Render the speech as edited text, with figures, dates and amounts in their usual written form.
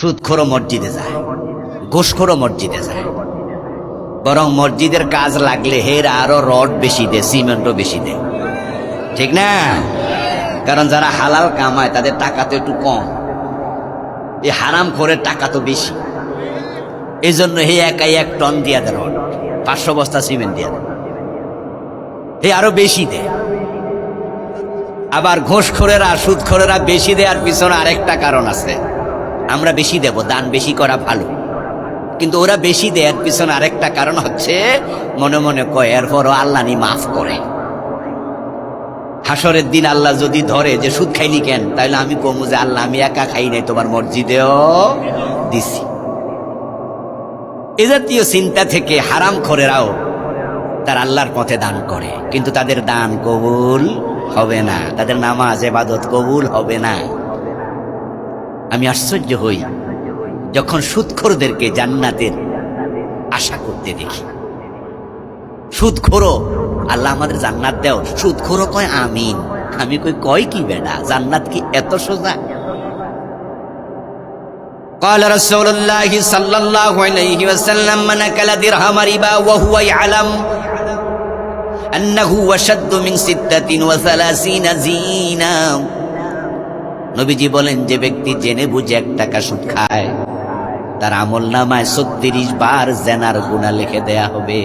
সুদখোরও মসজিদে যায়, ঘুষখোরও মসজিদে যায়, বরং মসজিদের কাজ লাগলে হেরা আরো রড বেশি দেয়, সিমেন্টও বেশি দেয়, ঠিক না? কারণ যারা হালাল কামায় তাদের টাকা তো একটু কম, এই হারাম খোরের টাকা তো বেশি। এই জন্য হে একাই 1 টন দিয়া দেয় রড, 500 বস্তা সিমেন্ট দিয়া দেয়, হে আরো বেশি দেয়। আবার ঘুষখোরেরা সুদখোরেরা বেশি দেওয়ার পিছনে আরেকটা কারণ আছে। আমরা বেশি দেব, দান বেশি করা ভালো, কিন্তু ওরা বেশি দেওয়ার পিছনে আরেকটা কারণ হচ্ছে মনে মনে কয় এরপরও আল্লাহ নি মাফ করে। হাসরের দিন আল্লাহ যদি ধরে যে সুদ খাইলি কেন, তাহলে আমি কমু যে আল্লাহ আমি একা খাই নাই, তোমার মসজিদেও দিছি। এ জাতীয় চিন্তা থেকে হারাম খোরেরাও তার আল্লাহর পথে দান করে, কিন্তু তাদের দান কবুল হবে না, তাদের নামাজ ইবাদত কবুল হবে না। আমি আশ্চর্য হই যখন সুদখোরদেরকে জান্নাতের আশা করতে দেখি। সুদখোরও আল্লাহ আমাদের জান্নাত দাও, সুদখোরও কয় আমিন। আমি কয় কি বেটা, জান্নাত কি এত সোজা? قال رسول الله صلى الله عليه وسلم من أكل درهم ربا وهو يعلم أنه أشد من 36 زينا। নবীজি বলেন, যে ব্যক্তি জেনে বুঝে 1 টাকা সুদ খায় তার আমল নামায় 36 বার জেনার গুনাহ লিখে দেয়া হবে।